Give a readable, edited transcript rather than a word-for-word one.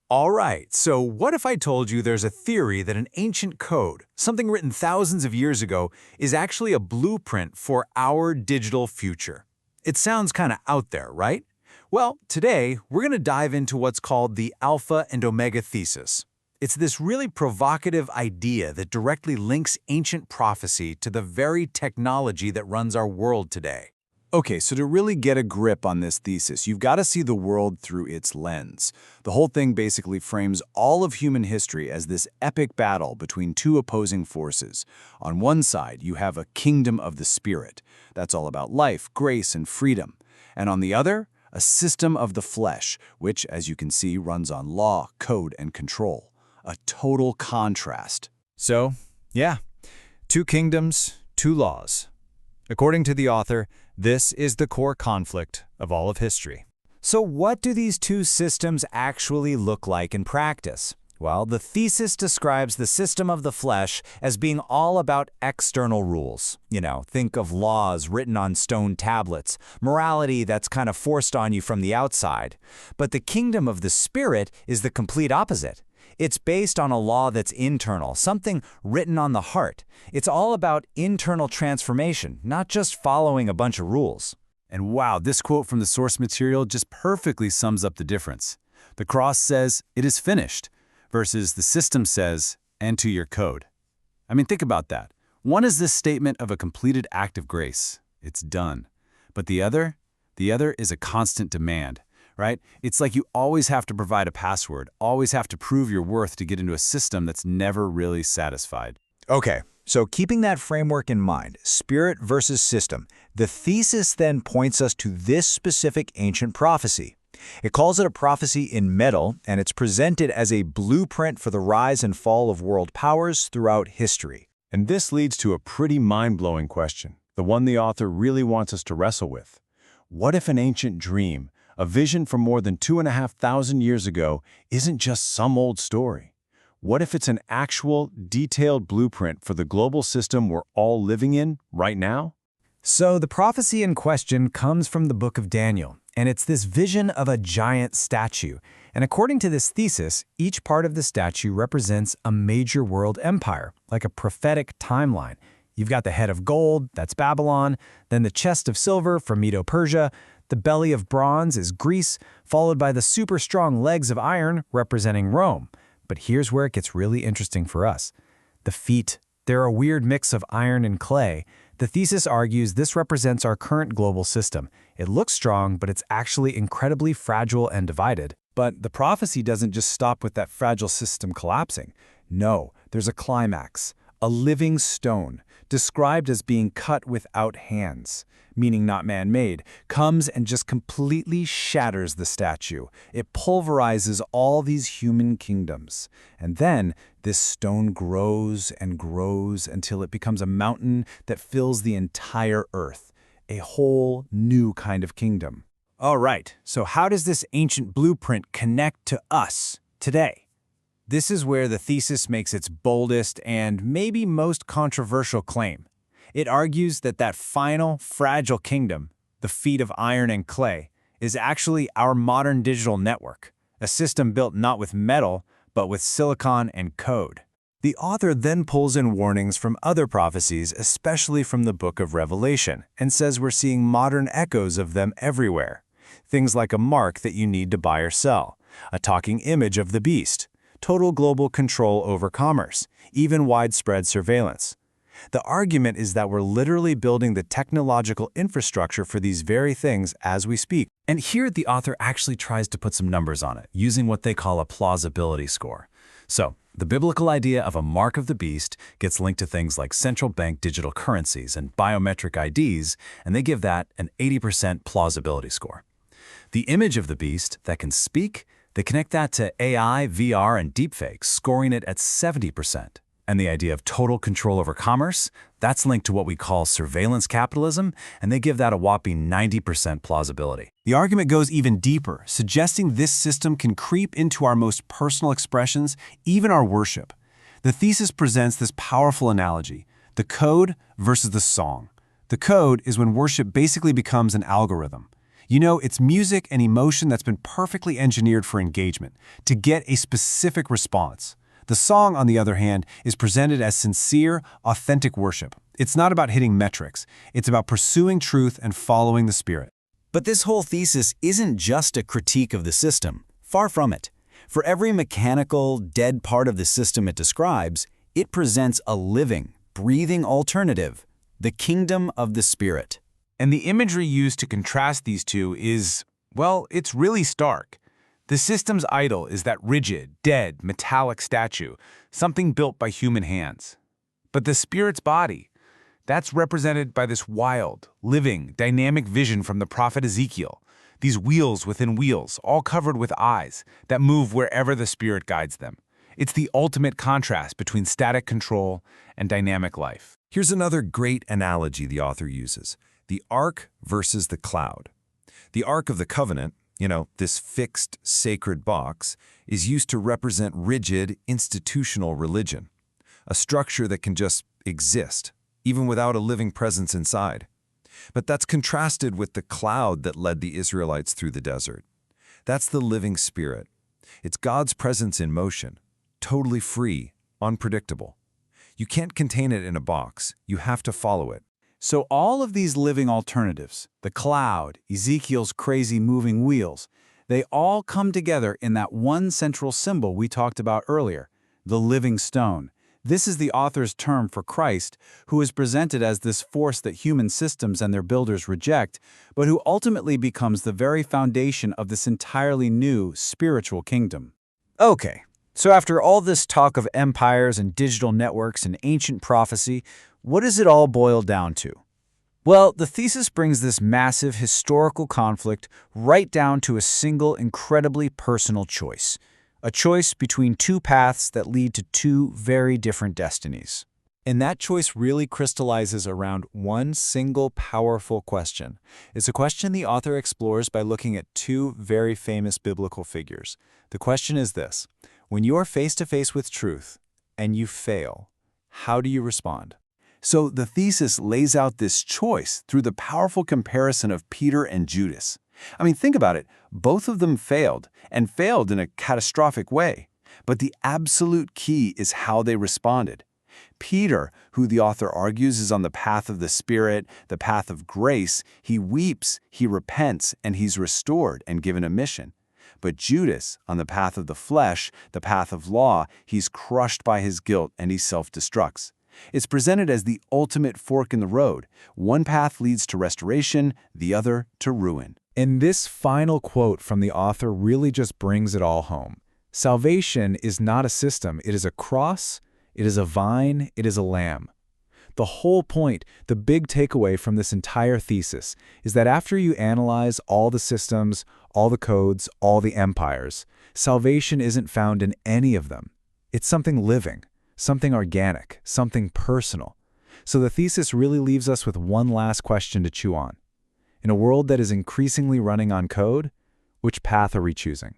All right, so what if I told you there's a theory that an ancient code, something written thousands of years ago, is actually a blueprint for our digital future? It sounds kind of out there, right? Well, today we're going to dive into what's called the Alpha and Omega thesis. It's this really provocative idea that directly links ancient prophecy to the very technology that runs our world today. Okay, so to really get a grip on this thesis, you've got to see the world through its lens. The whole thing basically frames all of human history as this epic battle between two opposing forces. On one side, you have a kingdom of the spirit. That's all about life, grace, and freedom. And on the other, a system of the flesh, which, as you can see, runs on law, code, and control. A total contrast. So, yeah, two kingdoms, two laws. According to the author, this is the core conflict of all of history. So what do these two systems actually look like in practice? Well, the thesis describes the system of the flesh as being all about external rules. Think of laws written on stone tablets, morality that's kind of forced on you from the outside. But the kingdom of the spirit is the complete opposite. It's based on a law that's internal, something written on the heart. It's all about internal transformation, not just following a bunch of rules. And wow, this quote from the source material just perfectly sums up the difference. The cross says, "It is finished," versus the system says, "Enter your code." I mean, think about that. One is this statement of a completed act of grace. It's done. But the other is a constant demand. Right? It's like you always have to provide a password, always have to prove your worth to get into a system that's never really satisfied. Okay, so keeping that framework in mind, spirit versus system, the thesis then points us to this specific ancient prophecy. It calls it a prophecy in metal, and it's presented as a blueprint for the rise and fall of world powers throughout history. And this leads to a pretty mind-blowing question, the one the author really wants us to wrestle with. What if an ancient dream, a vision from more than 2,500 years ago, isn't just some old story? What if it's an actual, detailed blueprint for the global system we're all living in right now? So the prophecy in question comes from the book of Daniel, and it's this vision of a giant statue. And according to this thesis, each part of the statue represents a major world empire, like a prophetic timeline. You've got the head of gold, that's Babylon, then the chest of silver from Medo-Persia. The belly of bronze is Greece, followed by the super strong legs of iron representing Rome. But here's where it gets really interesting for us. The feet, they're a weird mix of iron and clay. The thesis argues this represents our current global system. It looks strong, but it's actually incredibly fragile and divided. But the prophecy doesn't just stop with that fragile system collapsing. No, there's a climax. A living stone, described as being cut without hands, meaning not man-made, comes and just completely shatters the statue. It pulverizes all these human kingdoms. And then this stone grows and grows until it becomes a mountain that fills the entire earth, a whole new kind of kingdom. All right, so how does this ancient blueprint connect to us today? This is where the thesis makes its boldest and maybe most controversial claim. It argues that that final, fragile kingdom, the feet of iron and clay, is actually our modern digital network, a system built not with metal, but with silicon and code. The author then pulls in warnings from other prophecies, especially from the book of Revelation, and says we're seeing modern echoes of them everywhere. Things like a mark that you need to buy or sell, a talking image of the beast, total global control over commerce, even widespread surveillance. The argument is that we're literally building the technological infrastructure for these very things as we speak. And here the author actually tries to put some numbers on it, using what they call a plausibility score. So, the biblical idea of a mark of the beast gets linked to things like central bank digital currencies and biometric IDs, and they give that an 80% plausibility score. The image of the beast that can speak, they connect that to AI, VR, and deepfakes, scoring it at 70%. And the idea of total control over commerce, that's linked to what we call surveillance capitalism, and they give that a whopping 90% plausibility. The argument goes even deeper, suggesting this system can creep into our most personal expressions, even our worship. The thesis presents this powerful analogy, the code versus the song. The code is when worship basically becomes an algorithm. You know, it's music and emotion that's been perfectly engineered for engagement, to get a specific response. The song, on the other hand, is presented as sincere, authentic worship. It's not about hitting metrics. It's about pursuing truth and following the Spirit. But this whole thesis isn't just a critique of the system. Far from it. For every mechanical, dead part of the system it describes, it presents a living, breathing alternative, the kingdom of the Spirit. And the imagery used to contrast these two is, well, it's really stark. The system's idol is that rigid, dead, metallic statue, something built by human hands. But the Spirit's body, that's represented by this wild, living, dynamic vision from the prophet Ezekiel. These wheels within wheels, all covered with eyes, that move wherever the Spirit guides them. It's the ultimate contrast between static control and dynamic life. Here's another great analogy the author uses: the ark versus the cloud. The Ark of the Covenant, this fixed, sacred box, is used to represent rigid, institutional religion, a structure that can just exist, even without a living presence inside. But that's contrasted with the cloud that led the Israelites through the desert. That's the living Spirit. It's God's presence in motion, totally free, unpredictable. You can't contain it in a box. You have to follow it. So all of these living alternatives, the cloud, Ezekiel's crazy moving wheels, they all come together in that one central symbol we talked about earlier, the living stone. This is the author's term for Christ, who is presented as this force that human systems and their builders reject, but who ultimately becomes the very foundation of this entirely new spiritual kingdom. Okay, so after all this talk of empires and digital networks and ancient prophecy, what does it all boil down to? Well, the thesis brings this massive historical conflict right down to a single incredibly personal choice. A choice between two paths that lead to two very different destinies. And that choice really crystallizes around one single powerful question. It's a question the author explores by looking at two very famous biblical figures. The question is this: when you are face to face with truth and you fail, how do you respond? So the thesis lays out this choice through the powerful comparison of Peter and Judas. I mean, think about it. Both of them failed, and failed in a catastrophic way. But the absolute key is how they responded. Peter, who the author argues is on the path of the Spirit, the path of grace, he weeps, he repents, and he's restored and given a mission. But Judas, on the path of the flesh, the path of law, he's crushed by his guilt and he self-destructs. It's presented as the ultimate fork in the road. One path leads to restoration, the other to ruin. And this final quote from the author really just brings it all home. Salvation is not a system. It is a cross, it is a vine, it is a lamb. The whole point, the big takeaway from this entire thesis, is that after you analyze all the systems, all the codes, all the empires, salvation isn't found in any of them. It's something living, something organic, something personal. So the thesis really leaves us with one last question to chew on. In a world that is increasingly running on code, which path are we choosing?